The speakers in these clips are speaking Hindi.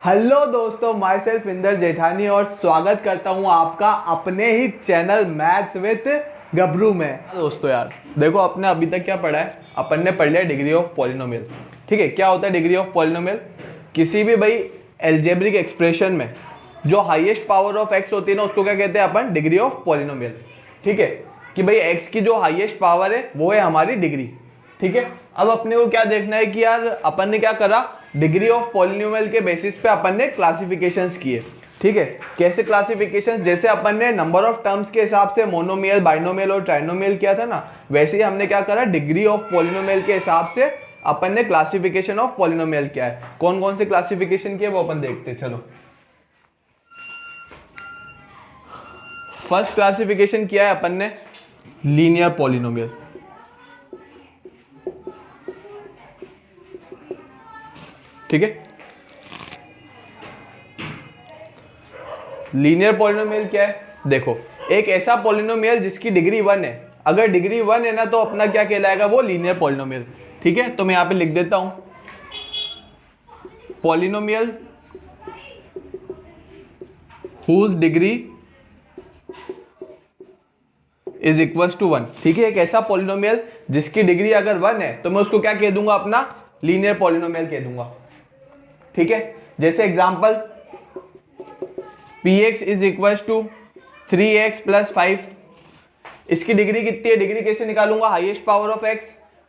हेलो दोस्तों, माई सेल्फ इंदर जेठानी और स्वागत करता हूं आपका अपने ही चैनल मैथ्स विद गबरू में। दोस्तों यार देखो, अपने अभी तक क्या पढ़ा है? अपन ने पढ़ लिया डिग्री ऑफ पॉलिनोमियल। ठीक है, क्या होता है डिग्री ऑफ पॉलिनोमियल? किसी भी भाई एल्जेब्रिक एक्सप्रेशन में जो हाईएस्ट पावर ऑफ एक्स होती है ना, उसको क्या कहते हैं अपन? Degree of polynomial. ठीक है, कि भाई एक्स की जो हाईएस्ट पावर है वो है हमारी डिग्री। ठीक है, अब अपने को क्या देखना है कि यार अपन ने क्या करा, डिग्री ऑफ पॉलिनोमियल के बेसिस पे अपन ने क्लासिफिकेशंस किए। ठीक है, कैसे क्लासिफिकेशंस? जैसे अपन ने नंबर ऑफ टर्म्स के हिसाब से मोनोमियल, बाइनोमियल और ट्राइनोमियल किया था ना, वैसे ही हमने क्या करा, डिग्री ऑफ पॉलिनोमियल के हिसाब से अपन ने क्लासिफिकेशन ऑफ पॉलिनोमियल किया है। कौन कौन से क्लासिफिकेशन किए वो अपन देखते हैं। चलो, फर्स्ट क्लासिफिकेशन किया है अपन ने लीनियर पॉलिनोमियल। ठीक है, लीनियर पॉलिनोमियल क्या है? देखो, एक ऐसा पॉलिनोमियल जिसकी डिग्री 1 है। अगर डिग्री 1 है ना तो अपना क्या कहलाएगा? वो लीनियर पॉलिनोमियल। ठीक है, तो मैं यहां पे लिख देता हूं polynomial whose degree is equals to 1। ठीक है, एक ऐसा पॉलिनोमियल जिसकी डिग्री अगर 1 है तो मैं उसको क्या कह दूंगा? अपना लीनियर पॉलिनोमियल कह दूंगा। ठीक है, जैसे example px is equal to 3x plus 5। इसकी डिग्री कितनी है? डिग्री कैसे निकालूंगा? Highest power of x।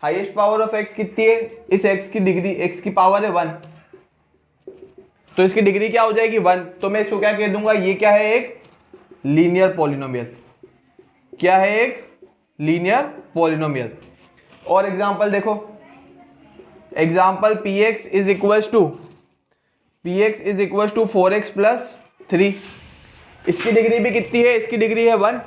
Highest power of x कितनी है? इस x की डिग्री, x की पावर है 1, तो इसकी डिग्री क्या हो जाएगी? 1। तो मैं इसको क्या कह दूंगा? ये क्या है? एक लीनियर पॉलिनोमियल। क्या है? एक लीनियर पॉलिनोमियल। और एग्जांपल देखो, example px is equal to 4x plus 3। इसकी डिग्री भी कितनी है? इसकी डिग्री है 1।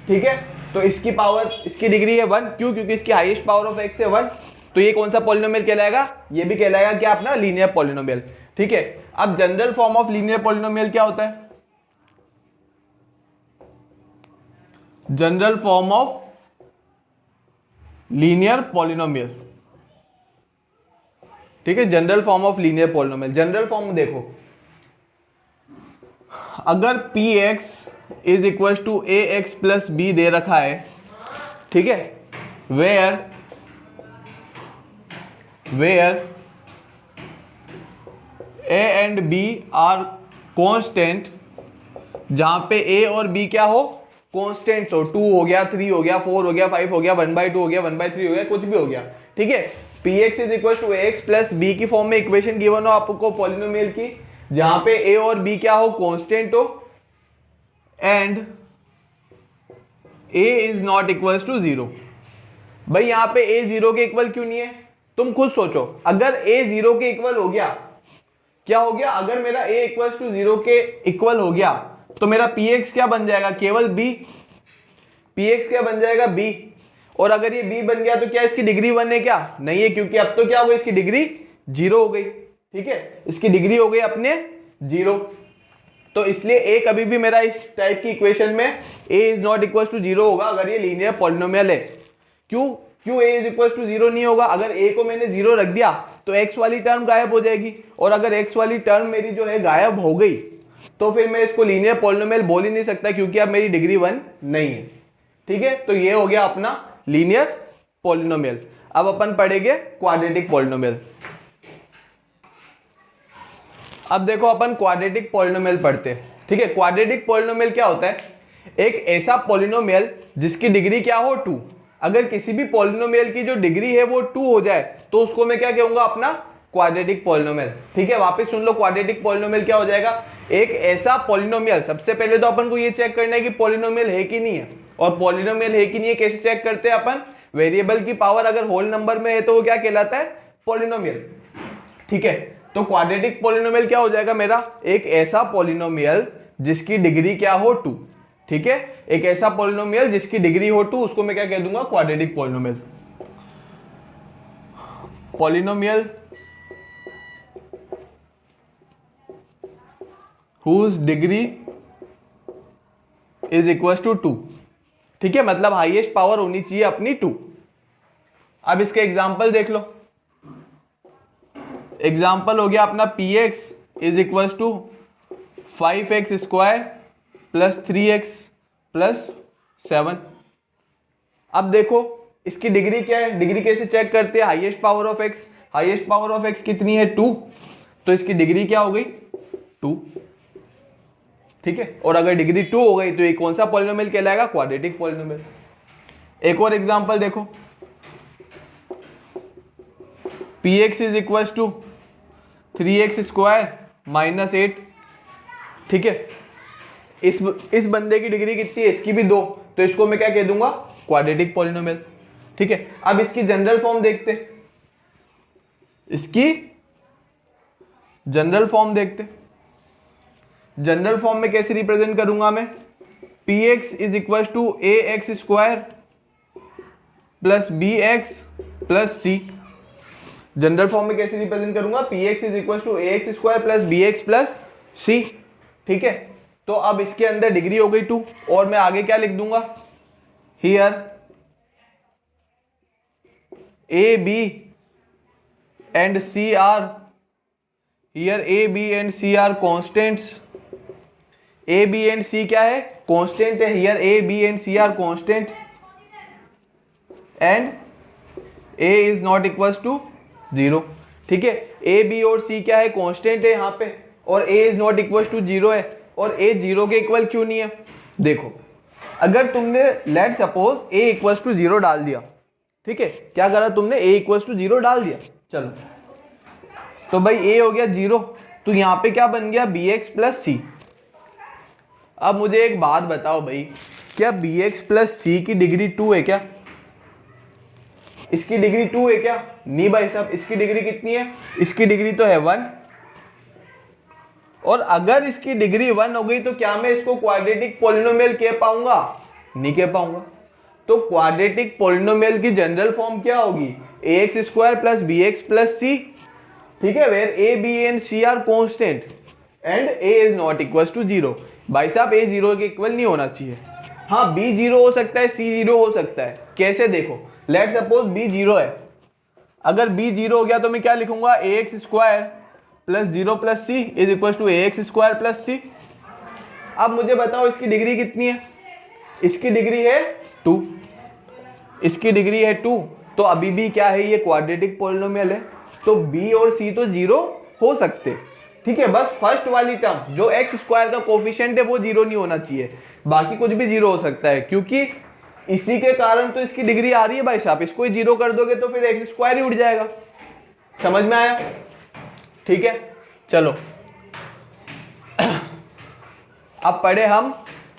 ठीक है, तो इसकी पावर, इसकी डिग्री है 1। क्यों? क्योंकि इसकी हाईएस्ट पावर ऑफ x है 1। तो ये कौन सा पॉलिनोमियल कहलाएगा? ये भी कहलाएगा क्या? अपना लीनियर पॉलिनोमियल। ठीक है, अब general form of linear polynomial क्या होता है? General form of linear polynomial. ठीक है, general form of linear polynomial. General form देखो, अगर px is equal to ax plus b दे रखा है, ठीक है, where a and b are constant, जहां पे a और b क्या हो? कांस्टेंट्स हो। 2 हो गया, 3 हो गया, 4 हो गया, 5 हो गया, 1/2 हो गया, 1/3 हो गया, कुछ भी हो गया। ठीक है, px is equal to ax plus b की फॉर्म में इक्वेशन गिवन हो आपको पॉलिनोमियल की, जहां पे a और b क्या हो? कांस्टेंट हो, and a is not equal to 0। भाई यहां पे a 0 के इक्वल क्यों नहीं है? तुम खुद सोचो, अगर a 0 के इक्वल हो गया, क्या हो गया? अगर मेरा a इक्वल टू 0 के इक्वल हो गया तो मेरा px क्या बन जाएगा? केवल b। px क्या बन जाएगा? b। और अगर ये b बन गया तो क्या इसकी डिग्री 1 है? क्या नहीं है, क्योंकि अब तो क्या हो गई? इसकी डिग्री 0 हो गई। ठीक है, इसकी डिग्री हो गई अपने 0। तो इसलिए a कभी भी मेरा इस टाइप की इक्वेशन में a is not equal to 0 होगा अगर ये लीनियर पॉलिनोमियल है। क्यों a इज इक्वल टू 0 नहीं होगा? अगर a को मैंने 0 रख दिया तो x वाली टर्म गायब हो जाएगी, और अगर x वाली टर्म मेरी जो है गायब हो गई तो फिर मैं इसको लीनियर पॉलिनोमियल बोल ही नहीं सकता, क्योंकि अब मेरी डिग्री 1 नहीं है। ठीक है, तो ये हो गया अपना लीनियर पॉलिनोमियल। अब अपन पढ़ेंगे क्वाड्रेटिक पॉलिनोमियल। अब देखो, अपन क्वाड्रेटिक पॉलिनोमियल पढ़ते हैं। ठीक है, क्वाड्रेटिक पॉलिनोमियल क्या होता है? एक ऐसा पॉलिनोमियल जिसकी डिग्री क्या हो? 2। अगर किसी भी पॉलिनोमियल की जो डिग्री है वो 2 हो जाए तो उसको मैं क्या कहूंगा? अपना क्वाड्रेटिक पॉलिनोमियल। ठीक है, वापस सुन लो, क्वाड्रेटिक पॉलिनोमियल क्या हो जाएगा? एक ऐसा पॉलिनोमियल, सबसे पहले तो अपन को ये चेक करना है कि पॉलिनोमियल है कि नहीं है। और पॉलिनोमियल है कि नहीं है कैसे चेक करते हैं अपन? वेरिएबल की पावर अगर होल नंबर में है तो वो क्या कहलाता है? पॉलिनोमियल। ठीक है, तो क्वाड्रेटिक पॉलिनोमियल क्या हो जाएगा मेरा? एक ऐसा पॉलिनोमियल जिसकी डिग्री क्या हो? 2। ठीक है, एक ऐसा पॉलिनोमियल जिसकी डिग्री हो 2, उसको मैं क्या कह दूंगा? Quadratic polynomial. Polynomial whose degree is equal to 2। ठीक है, मतलब हाईएस्ट पावर होनी चाहिए अपनी 2। अब इसके एग्जाम्पल देख लो। एग्जाम्पल हो गया अपना px is equal to 5x square plus 3x plus 7। अब देखो इसकी डिग्री क्या है, डिग्री कैसे चेक करते हैं, highest power of x, highest power of x कितनी है 2, तो इसकी डिग्री क्या हो गई 2, ठीक है। और अगर डिग्री 2 हो गई तो ये कौन सा पॉलिनोमियल कहलाएगा, क्वाड्रेटिक पॉलिनोमियल। एक और एग्जांपल देखो, px is equal to 3x square minus 8, ठीक है। इस बंदे की डिग्री कितनी है, इसकी भी 2, तो इसको मैं क्या कह दूंगा, क्वाड्रेटिक पॉलिनोमियल, ठीक है। अब इसकी जनरल फॉर्म देखते, इसकी जनरल फॉर्म देखते। जनरल फॉर्म में कैसे रिप्रेजेंट करूंगा मैं, px is equal to ax square plus bx plus c। General form में कैसे रिप्रेजेंट करूंगा, px is equal to ax square plus bx plus c, ठीक है। तो अब इसके अंदर डिग्री हो गई 2, और मैं आगे क्या लिख दूंगा, here a b and c are, here a b and c are constants. a b and c क्या है, कांस्टेंट है, here a b and c are constant and a is not equal to 0, ठीक है। a b और c क्या है, कांस्टेंट है यहाँ पे, और a is not equal to 0 है, और a 0 के इक्वल क्यों नहीं है, देखो अगर तुमने let suppose a equal to 0 डाल दिया, ठीक है, क्या करा तुमने, a इक्वल टू 0 डाल दिया, चलो तो भाई a हो गया 0, तो यहाँ पे क्या बन गया, bx प्लस c। अब मुझे एक बात बताओ भाई, क्या bx प्लस c की डिग्री 2 है क्या, इसकी डिग्री 2 है क्या, नहीं भाई साहब, इसकी डिग्री कितनी है, इसकी डिग्री तो है 1, और अगर इसकी डिग्री 1 हो गई तो क्या मैं इसको क्वाड्रेटिक पॉलिनोमियल कह पाऊंगा, नहीं कह पाऊंगा। तो क्वाड्रेटिक पॉलिनोमियल की जनरल फॉर्म क्या होगी, ax square plus bx plus c, ठीक है, where a b and c are constant and a is not equal to 0। भाई साहब a 0 के इक्वल नहीं होना चाहिए, हाँ b 0 हो सकता है, c 0 हो सकता है, कैसे देखो, लेट सपोज b 0 है, अगर b 0 हो गया तो मैं क्या लिखूंगा, ax square plus 0 plus c is equal to ax square plus c। अब मुझे बताओ इसकी डिग्री कितनी है, इसकी डिग्री है 2, इसकी डिग्री है 2, तो अभी भी क्या है, ये क्वाड्रेटिक पॉलिनोमियल है, तो b और c तो 0 हो सकते, ठीक है। बस फर्स्ट वाली टर्म जो x स्क्वायर का कोफिशिएंट है वो 0 नहीं होना चाहिए, बाकी कुछ भी 0 हो सकता है, क्योंकि इसी के कारण तो इसकी डिग्री आ रही है भाई साहब। इसको 0 कर दोगे तो फिर x स्क्वायर ही उठ जाएगा, समझ में आया, ठीक है। चलो अब पढ़े हम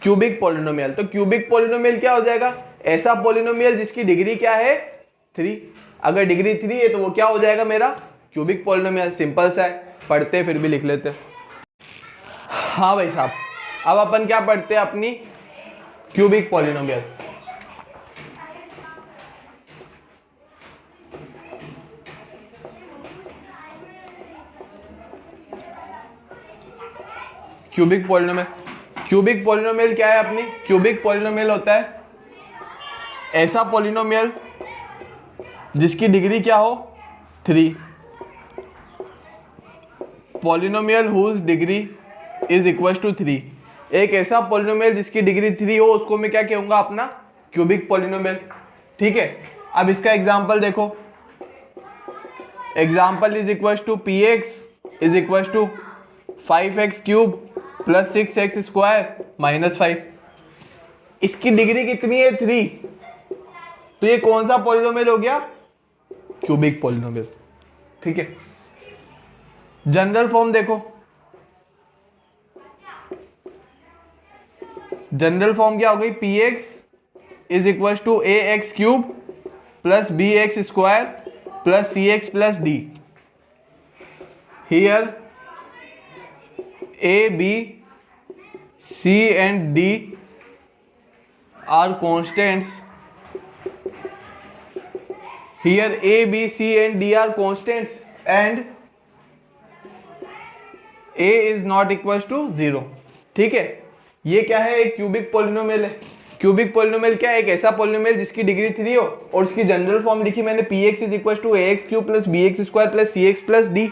क्यूबिक पॉलिनोमियल। तो क्यूबिक पॉलिनोमियल क्या हो जाएगा, ऐसा पॉलिनोमियल जिसकी डिग्री क्या है 3, अगर डिग्री 3 है तो वो क्या हो जाएगा मेरा क्यूबिक पॉलिनोमियल। सिंपल सा है, पढ़ते फिर भी लिख लेते। हाँ भाई साहब, अब अपन क्या पढ़ते हैं, अपनी cubic polynomial. Cubic polynomial, cubic polynomial क्या है अपनी, क्यूबिक पॉलिनोमियल होता है ऐसा पॉलिनोमियल जिसकी डिग्री क्या हो 3, polynomial whose degree is equal to 3। एक ऐसा पॉलिनोमियल जिसकी डिग्री 3 हो उसको मैं क्या कहूंगा, अपना क्यूबिक पॉलिनोमियल, ठीक है। अब इसका एग्जांपल देखो, example is equal to px is equal to 5x cube plus 6x square minus 5। इसकी डिग्री कितनी है 3, तो ये कौन सा पॉलिनोमियल हो गया, क्यूबिक पॉलिनोमियल, ठीक है। जनरल फॉर्म देखो, जनरल फॉर्म क्या हो गई, px is equal to ax cube plus bx square plus cx plus d। Here a b c and d are constants, here a b c and d are constants and a is not equals to 0, ठीक है। ये क्या है, एक क्यूबिक पॉलिनोमियल है। क्यूबिक पॉलिनोमियल क्या है, एक ऐसा पॉलिनोमियल जिसकी डिग्री 3 हो, और उसकी जनरल फॉर्म लिखी मैंने px is equal to ax cube plus bx square plus cx plus d,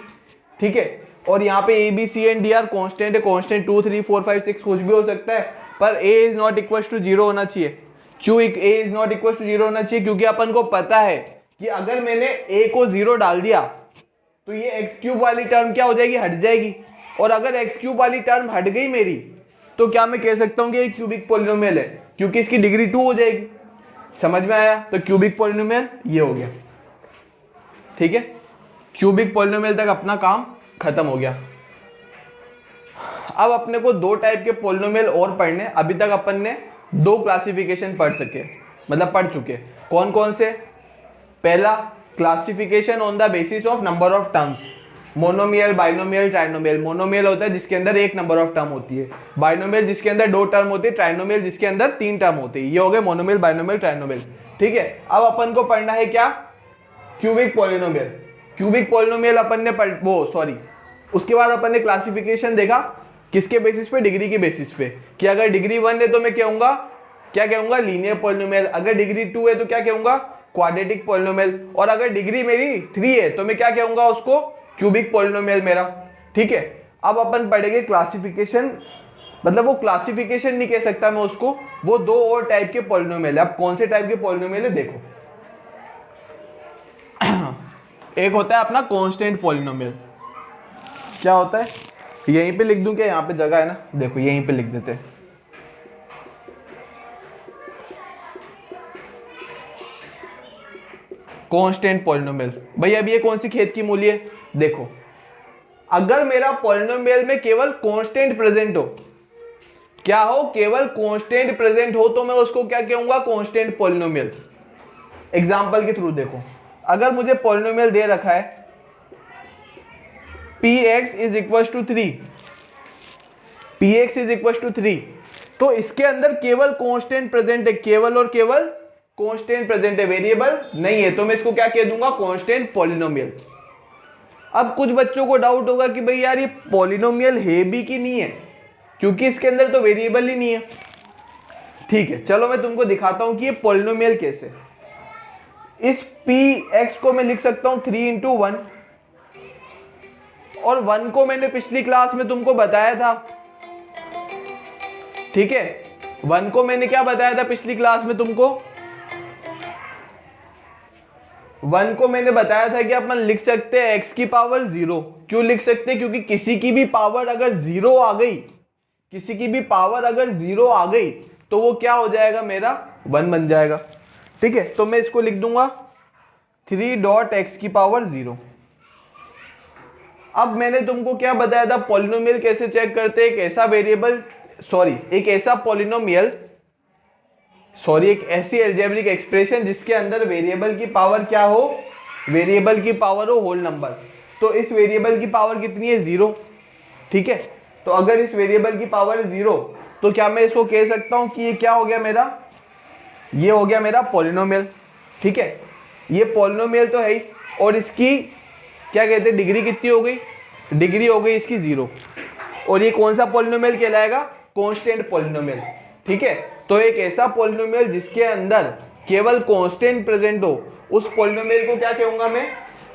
ठीक है। और यहाँ पे A B C and D are constant है, कॉन्स्टेंट 2 3 4 5 6 कुछ भी हो सकता है, पर ए इज नॉट इक्वल टू 0 होना चाहिए। क्यों ए इज नॉट इक्वल टू 0 होना चाहिए? क्योंकि अपन को पता है कि अगर मैंने ए को 0 डाल दिया तो ये एक्स क्यूब वाली टर्म क्या हो जाएगी, हट जाएगी। और अगर एक्स क्यूब वाली टर्म हट गई मेरी, तो क्या मैं कह सकता हूं कि ये क्यूबिक पॉलिनोमियल है, क्योंकि इसकी डिग्री 2 हो जाएगी। समझ में आया? तो क्यूबिक पॉलिनोमियल ये हो गया। ठीक है, क्यूबिक पॉलिनोमियल तक अपना काम खत्म हो गया। अब अपने को दो टाइप के पॉलिनोमियल और पढ़ने। अभी तक अपन ने दो क्लासिफिकेशन पढ़ चुके। कौन कौन से? पहला, classification on the basis of number of terms, monomial, binomial, trinomial. Monomial होता है जिसके अंदर एक नंबर ऑफ टर्म होती है, बाइनोमियल जिसके अंदर 2 टर्म होती है, ट्राइनोमियल जिसके अंदर 3 टर्म होती है। ये हो गए मोनोमियल, बाइनोमियल, ट्राइनोमियल। ठीक है, अब अपन को पढ़ना है क्या? Cubic polynomial. क्यूबिक पॉलिनोमियल अपन ने उसके बाद अपन ने क्लासिफिकेशन देखा किसके बेसिस पे? डिग्री के बेसिस पे, कि अगर डिग्री 1 है तो मैं क्या कहूंगा? Linear polynomial. अगर डिग्री 2 है तो क्या कहूंगा? Quadratic polynomial. और अगर डिग्री मेरी 3 है तो मैं क्या कहूंगा उसको? क्यूबिक पॉलिनोमियल मेरा। ठीक है, अब अपन पढ़ेंगे क्लासिफिकेशन, मतलब वो क्लासिफिकेशन नहीं कह सकता मैं उसको, वो दो और टाइप के पॉलिनोमियल है। अब कौन से टाइप के पॉलिनोमियल है देखो। एक होता है अपना कांस्टेंट पॉलिनोमियल। क्या होता है? यहीं पे लिख दूं क्या? यहाँ पे जगह है ना, देखो यहीं पे लिख देते हैं। Constant polynomial. भाई अब ये कौन सी खेत की मूली है? देखो, अगर मेरा पॉलिनोमियल में केवल कांस्टेंट प्रेजेंट हो, क्या हो? केवल कांस्टेंट प्रेजेंट हो, तो मैं उसको क्या कहूंगा? Constant polynomial. एग्जांपल के थ्रू देखो, अगर मुझे पॉलिनोमियल दे रखा है px is equal to 3, px is equal to 3, तो इसके अंदर केवल कांस्टेंट प्रेजेंट है, केवल और केवल कांस्टेंट प्रेजेंट है, वेरिएबल नहीं है, तो मैं इसको क्या कह दूंगा? Constant polynomial. अब कुछ बच्चों को डाउट होगा कि भाई यार ये पॉलिनोमियल है भी कि नहीं है, क्योंकि इसके अंदर तो वेरिएबल ही नहीं है। ठीक है, चलो मैं तुमको दिखाता हूं कि ये पॉलिनोमियल कैसे। इस px को मैं लिख सकता हूं 3 इंटू 1, और 1 को मैंने पिछली क्लास में तुमको बताया था। ठीक है, 1 को मैंने क्या बताया था पिछली क्लास में तुमको? 1 को मैंने बताया था कि अपन लिख सकते हैं x की पावर 0। क्यों लिख सकते हैं? क्योंकि किसी की भी पावर अगर 0 आ गई, किसी की भी पावर अगर 0 आ गई, तो वो क्या हो जाएगा? मेरा 1 बन जाएगा। ठीक है, तो मैं इसको लिख दूंगा 3 डॉट x की पावर 0। अब मैंने तुमको क्या बताया था? पॉलिनोमियल कैसे चेक करते हैं? एक ऐसा वेरिएबल, एक ऐसा पॉलिनोमियल, एक ऐसी अलजेब्रिक एक्सप्रेशन जिसके अंदर वेरिएबल की पावर क्या हो? वेरिएबल की पावर हो होल नंबर। तो इस वेरिएबल की पावर कितनी है? 0। ठीक है, तो अगर इस वेरिएबल की पावर 0, तो क्या मैं इसको कह सकता हूं कि ये क्या हो गया मेरा? ये हो गया मेरा पॉलिनोमियल। ठीक है, ये पॉलिनोमियल तो है ही, और इसकी क्या कहते हैं? डिग्री कितनी हो गई? डिग्री हो गई इसकी 0। और ये कौन सा पॉलिनोमियल कहलाएगा? Constant polynomial. ठीक है, तो एक ऐसा पॉलिनोमियल जिसके अंदर केवल कांस्टेंट प्रेजेंट हो, उस पॉलिनोमियल को क्या कहूंगा मैं?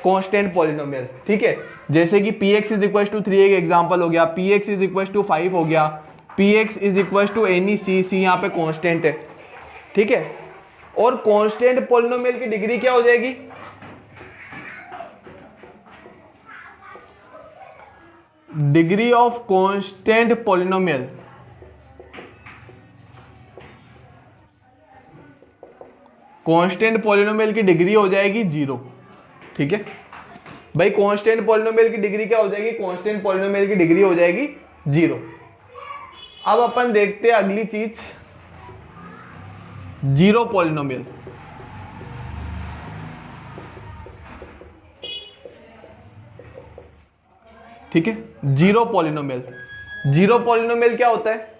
Constant polynomial. ठीक है, जैसे कि px इज इक्वल टू 3 एक एग्जांपल हो गया, px इज इक्वल टू 5 हो गया, px is equal to any C यहाँ पे कांस्टेंट है। ठीक है, और कांस्टेंट पॉलिनोमियल की डिग्री क्या हो जाएगी? Degree of constant polynomial, constant polynomial की डिग्री हो जाएगी 0। ठीक है भाई, कांस्टेंट पॉलिनोमियल की डिग्री क्या हो जाएगी? कांस्टेंट पॉलिनोमियल की डिग्री हो जाएगी 0। अब अपन देखते हैं अगली चीज, जीरो पॉलिनोमियल। ठीक है, जीरो पॉलिनोमियल। जीरो पॉलिनोमियल क्या होता है?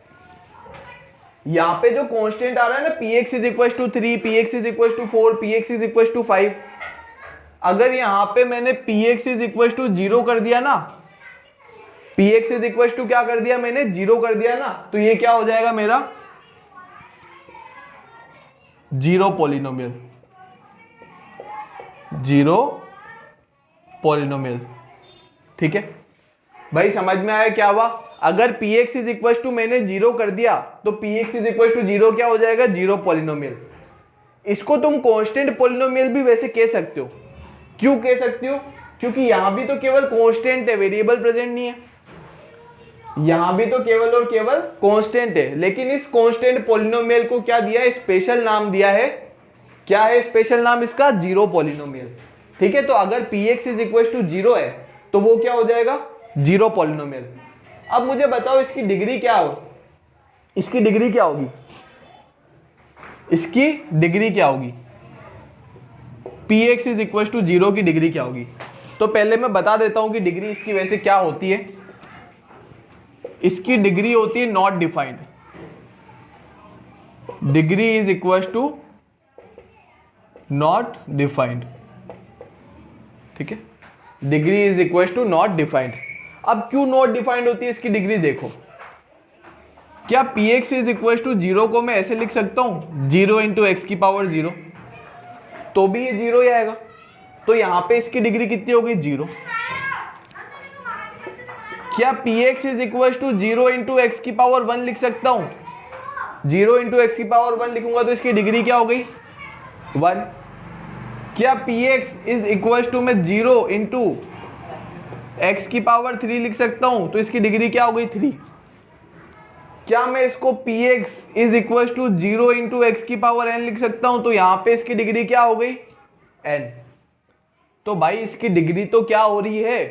यहां पे जो कांस्टेंट आ रहा है ना, px is equal to 3, px is equal to 4, px is equal to 5, अगर यहां पे मैंने px इज इक्वल टू 0 कर दिया ना, px इज इक्वल टू क्या कर दिया मैंने? 0 कर दिया ना, तो ये क्या हो जाएगा मेरा? Zero polynomial. Zero polynomial. ठीक है, भाई समझ में आया क्या हुआ? अगर px इज इक्वल टू मैंने 0 कर दिया तो px इज इक्वल टू 0 क्या हो जाएगा? 0 पॉलिनोमियल। इसको तुम कांस्टेंट पॉलिनोमियल भी वैसे कह सकते हो। क्यों कह सकते हो? क्योंकि यहां भी तो केवल कांस्टेंट है, वेरिएबल प्रेजेंट नहीं है। यहां भी तो केवल और केवल कांस्टेंट है, लेकिन इस कांस्टेंट पॉलिनोमियल को क्या दिया है? स्पेशल नाम दिया है। क्या है स्पेशल नाम इसका? 0 पॉलिनोमियल। ठीक है, तो अगर px इज इक्वल टू 0 है तो वो क्या हो जाएगा? 0 पॉलिनोमियल। अब मुझे बताओ इसकी डिग्री क्या हो? इसकी डिग्री क्या होगी? इसकी डिग्री क्या होगी? px इज इक्वल टू 0 की डिग्री क्या होगी? तो पहले मैं बता देता हूं कि डिग्री इसकी वैसे क्या होती है। इसकी डिग्री होती है not defined. Degree is equal to not defined. ठीक है, degree is equal to not defined. अब क्यों नॉट डिफाइंड होती है इसकी डिग्री? देखो, क्या px इज इक्वल टू 0 को मैं ऐसे लिख सकता हूं 0 इंटू एक्स की पावर 0, तो भी ये 0 ही आएगा। तो यहां पे इसकी डिग्री कितनी होगी? 0। क्या px is equal to 0 into x की पावर 1 लिख सकता हूं? 0 इंटू एक्स की पावर 1 लिखूंगा तो इसकी डिग्री क्या हो गई? 1। क्या px इज इक्वल टू मैं 0 इंटू एक्स की पावर 3 लिख सकता हूं तो इसकी डिग्री क्या हो गई? 3। क्या मैं इसको px is equal to 0 into x की पावर n लिख सकता हूं तो यहां पे इसकी डिग्री क्या हो गई? n। तो भाई इसकी डिग्री तो क्या हो रही है?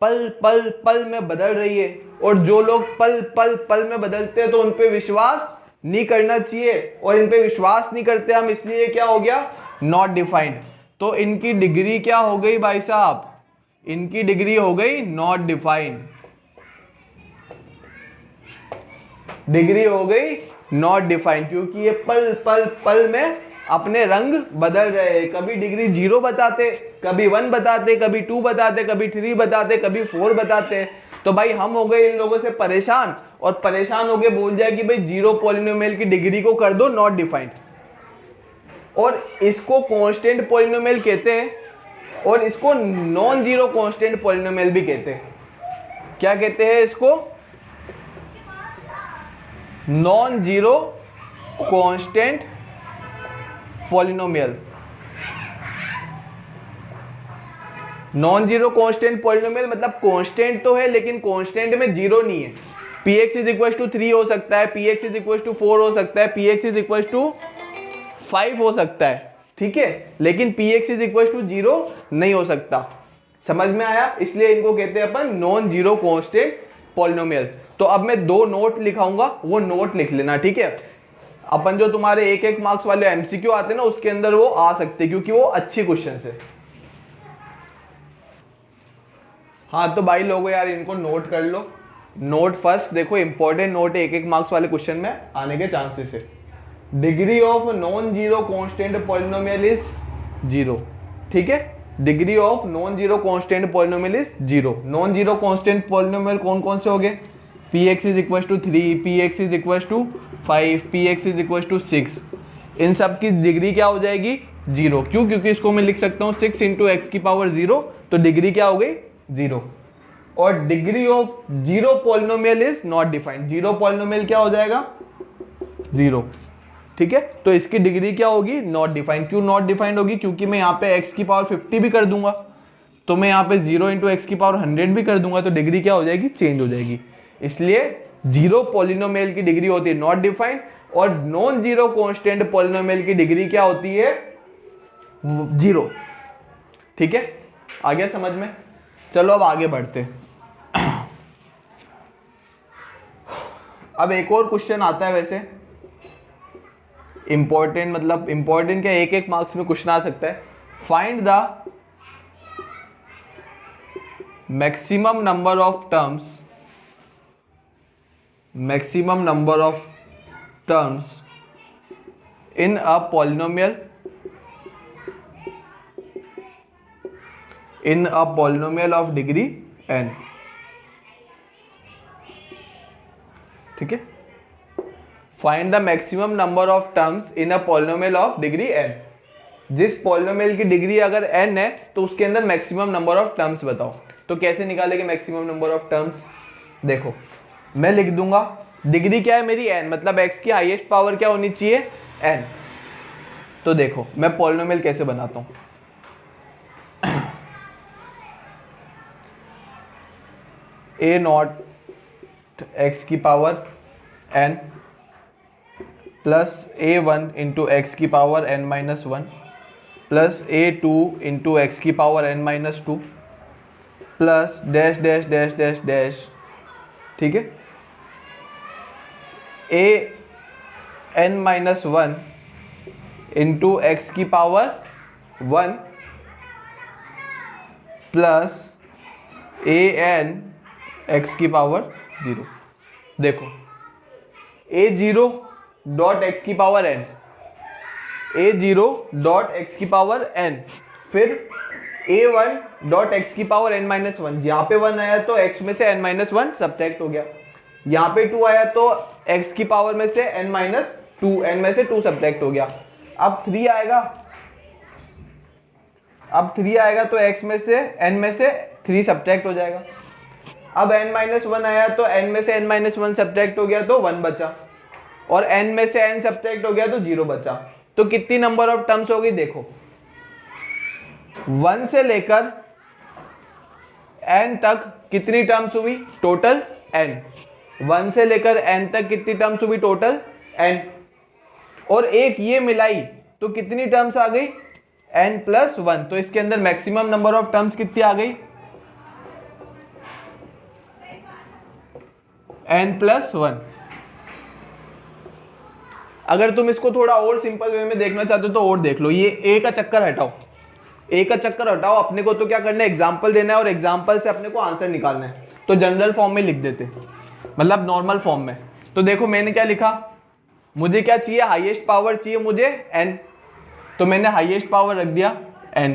पल पल पल में बदल रही है। और जो लोग पल पल पल में बदलते हैं तो उन पे विश्वास नहीं करना चाहिए, और इन पे विश्वास नहीं करते हम, इसलिए क्या हो गया? Not defined. तो इनकी डिग्री क्या हो गई भाई साहब? इनकी डिग्री हो गई नॉट डिफाइंड। डिग्री हो गई नॉट डिफाइंड, क्योंकि ये पल पल पल में अपने रंग बदल रहे हैं। कभी डिग्री 0 बताते, कभी 1 बताते, कभी 2 बताते, कभी 3 बताते, कभी 4 बताते। तो भाई हम हो गए इन लोगों से परेशान, और परेशान हो गए बोल जाए कि भाई 0 पॉलिनोमियल की डिग्री को कर दो नॉट डिफाइंड। और इसको कांस्टेंट पॉलिनोमियल कहते हैं, और इसको नॉन जीरो कांस्टेंट पॉलिनोमियल भी कहते हैं। क्या कहते हैं इसको? Non zero constant polynomial. Non zero constant polynomial मतलब कांस्टेंट तो है लेकिन कांस्टेंट में जीरो नहीं है। px इज इक्वल टू 3 हो सकता है, px इज इक्वल टू 4 हो सकता है, px इज इक्वल टू 5 हो सकता है, ठीक है, लेकिन px इज इक्वल टू 0 नहीं हो सकता। समझ में आया? इसलिए इनको कहते हैं अपन नॉन जीरो कांस्टेंट पॉलिनोमियल। तो अब मैं 2 नोट लिखाऊंगा, वो नोट लिख लेना, ठीक है। अपन जो तुम्हारे 1-1 मार्क्स वाले एमसीक्यू आते हैं ना, उसके अंदर वो आ सकते हैं क्योंकि वो अच्छी क्वेश्चन है। हाँ तो भाई लोगों यार इनको नोट कर लो। नोट फर्स्ट देखो, इंपॉर्टेंट नोट है, 1-1 मार्क्स वाले क्वेश्चन में आने के चांसेस है। Degree of non zero constant polynomial is 0, ठीक है। Degree of non zero constant polynomial is 0। Non zero constant polynomial कौन कौन से हो गए? px is equal to 3, px is equal to 5, px is equal to 6। इन सब की डिग्री क्या हो जाएगी? 0। क्यों? क्योंकि इसको मैं लिख सकता हूँ 6 इंटू एक्स की पावर 0, तो डिग्री क्या हो गई? 0। और degree of zero polynomial is not defined. Zero polynomial क्या हो जाएगा? 0, ठीक है। तो इसकी डिग्री क्या होगी? Not defined. क्यों नॉट डिफाइंड होगी? क्योंकि मैं यहाँ पे x की पावर 50 भी कर दूंगा, तो मैं यहाँ पे 0 इंटू एक्स की पावर 100 भी कर दूंगा, तो डिग्री क्या हो जाएगी? चेंज हो जाएगी। इसलिए जीरो पॉलिनोमियल की डिग्री होती है नॉट डिफाइंड, और नॉन जीरो कांस्टेंट पॉलिनोमियल की डिग्री क्या होती है? 0, ठीक है। आ गया समझ में? चलो अब आगे बढ़ते हैं। अब एक और क्वेश्चन आता है, वैसे इंपॉर्टेंट, मतलब इंपॉर्टेंट क्या, 1-1 मार्क्स में क्वेश्चन आ सकता है। Find the maximum number of terms, maximum number of terms in a polynomial, in a polynomial of degree n, ठीक है। Find the maximum number of terms in a polynomial of degree n। जिस पॉलिनोमियल की डिग्री अगर n है तो उसके अंदर मैक्सिमम नंबर ऑफ टर्म्स बताओ। तो कैसे निकालेंगे मैक्सिमम नंबर ऑफ टर्म्स? देखो मैं लिख दूंगा, डिग्री क्या है मेरी n, मतलब x की हाईएस्ट पावर क्या होनी चाहिए n। तो देखो मैं पॉलिनोमियल कैसे बनाता हूं, a नॉट x की power n plus a1 into x की power n minus one plus a2 into x की power n minus two plus dash dash dash dash dash, ठीक है, a n minus one into x की power 1 plus a n x की पावर 0। देखो a0 डॉट एक्स की power n, a0 dot x की पावर n, फिर a1 डॉट एक्स की पावर n माइनस वन, यहाँ पे 1 आया तो x में से n माइनस वन सब्ट्रैक्ट हो गया, यहाँ पे 2 आया तो x की पावर में से n माइनस टू, n में से 2 सब्ट्रैक्ट हो गया। अब 3 आएगा, अब 3 आएगा तो x में से n में से 3 सब्ट्रैक्ट हो जाएगा। अब n माइनस वन आया तो n में से n माइनस वन सब्ट्रैक्ट हो गया तो 1 बचा, और n में से n सब्ट्रैक्ट हो गया तो 0 बचा। तो कितनी नंबर ऑफ टर्म्स होगी? देखो 1 से लेकर n तक कितनी टर्म्स हुई टोटल? n। 1 से लेकर n तक कितनी टर्म्स हुई टोटल? n। और एक ये मिलाई तो कितनी टर्म्स आ गई? n plus one. तो इसके अंदर मैक्सिमम नंबर ऑफ टर्म्स कितनी आ गई? n plus one. अगर तुम इसको थोड़ा और सिंपल वे में देखना चाहते हो तो और देख लो, ये a का चक्कर हटाओ, a का चक्कर हटाओ, अपने को तो क्या करना है, एग्जाम्पल देना है और एग्जाम्पल से अपने को आंसर निकालना है। तो जनरल फॉर्म में लिख देते, मतलब नॉर्मल फॉर्म में। तो देखो मैंने क्या लिखा, मुझे क्या चाहिए, हाईएस्ट पावर चाहिए मुझे n, तो मैंने हाईएस्ट पावर रख दिया n।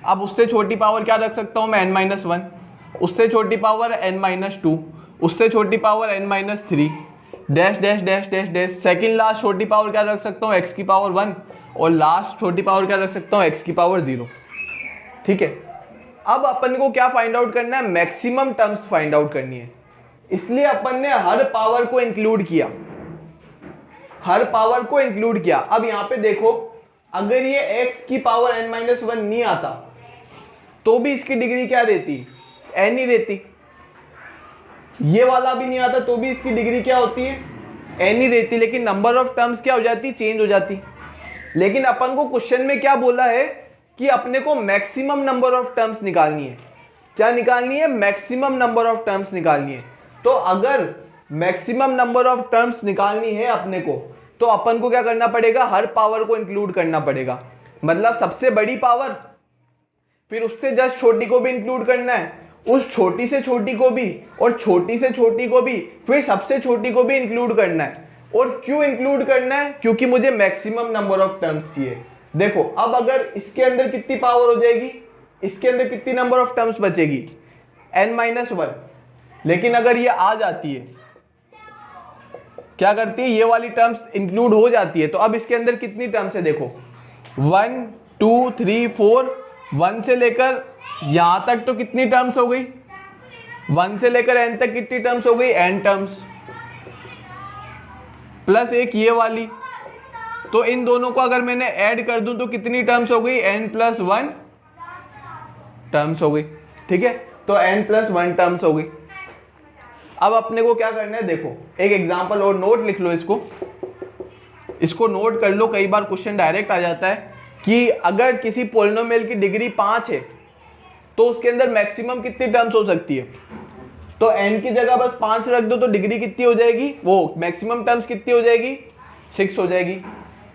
अब उससे छोटी पावर क्या रख सकता हूं मैं? n minus one. उससे छोटी पावर n माइनस टू, उससे छोटी power n minus three, dash dash dash dash dash. Second last छोटी पावर क्या रख सकता हूँ? x की पावर 1, और लास्ट छोटी पावर क्या रख सकता हूँ? x की पावर 0। ठीक है, अब अपन को क्या फाइंड आउट करना है? मैक्सिमम टर्म्स फाइंड आउट करनी है, इसलिए अपन ने हर पावर को इंक्लूड किया, हर पावर को इंक्लूड किया। अब यहां पे देखो, अगर ये x की पावर n माइनस वन नहीं आता तो भी इसकी डिग्री क्या रहती? n ही रहती। ये वाला भी नहीं आता तो भी इसकी डिग्री क्या होती है? n ही रहती, लेकिन नंबर ऑफ टर्म्स क्या हो जाती? चेंज हो जाती। लेकिन अपन को क्वेश्चन में क्या बोला है कि अपने को मैक्सिमम नंबर ऑफ टर्म्स निकालनी है। क्या निकालनी है? मैक्सिमम नंबर ऑफ टर्म्स निकालनी है। तो अगर मैक्सिमम नंबर ऑफ टर्म्स निकालनी है अपने को, तो अपन को क्या करना पड़ेगा? हर पावर को इंक्लूड करना पड़ेगा, मतलब सबसे बड़ी पावर, फिर उससे जस्ट छोटी को भी इंक्लूड करना है, उस छोटी से छोटी को भी, और छोटी से छोटी को भी, फिर सबसे छोटी को भी इंक्लूड करना है। और क्यों इंक्लूड करना है? क्योंकि मुझे मैक्सिमम नंबर ऑफ टर्म्स चाहिए। देखो अब अगर इसके अंदर कितनी पावर हो जाएगी, इसके अंदर कितनी नंबर ऑफ टर्म्स बचेगी? n minus one. लेकिन अगर ये आ जाती है, क्या करती है, ये वाली टर्म्स इंक्लूड हो जाती है, तो अब इसके अंदर कितनी टर्म्स है? देखो 1 2 3 4, 1 से लेकर यहां तक तो कितनी टर्म्स हो गई? 1 से लेकर n तक कितनी टर्म्स हो गई? n टर्म्स, प्लस एक ये वाली। तो इन दोनों को अगर मैंने ऐड कर दूं तो कितनी टर्म्स हो गई? n प्लस वन टर्म्स हो गई। ठीक है, तो n प्लस वन टर्म्स हो गई। अब अपने को क्या करना है? देखो एक एग्जांपल और नोट लिख लो, इसको नोट कर लो। कई बार क्वेश्चन डायरेक्ट आ जाता है कि अगर किसी पॉलिनोमियल की डिग्री 5 है तो उसके अंदर मैक्सिमम कितनी टर्म्स हो सकती है? तो n की जगह बस 5 रख दो तो डिग्री कितनी हो जाएगी? वो मैक्सिमम टर्म्स कितनी हो जाएगी? 6 हो जाएगी।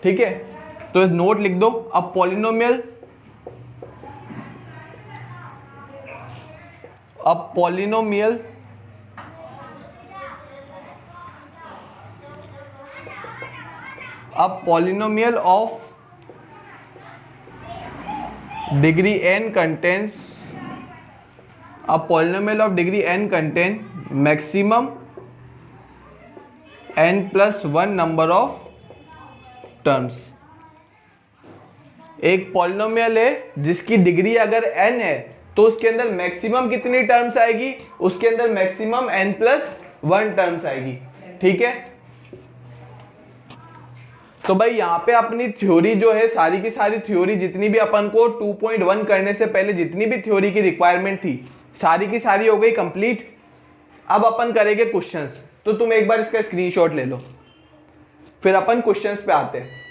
ठीक है, तो नोट लिख दो। अब पॉलिनोमियल, अब पॉलिनोमियल अब polynomial of degree n contains, अब polynomial of degree n contain maximum n plus one number of terms. एक पॉलिनोमियल है जिसकी डिग्री अगर n है तो उसके अंदर मैक्सिमम कितनी टर्म्स आएगी, उसके अंदर मैक्सिमम n+1 टर्म्स आएगी। ठीक है, तो भाई यहाँ पे अपनी थ्योरी जो है, सारी की सारी थ्योरी जितनी भी अपन को 2.1 करने से पहले जितनी भी थ्योरी की रिक्वायरमेंट थी, सारी की सारी हो गई कंप्लीट। अब अपन करेंगे क्वेश्चंस, तो तुम एक बार इसका स्क्रीनशॉट ले लो, फिर अपन क्वेश्चंस पे आते हैं।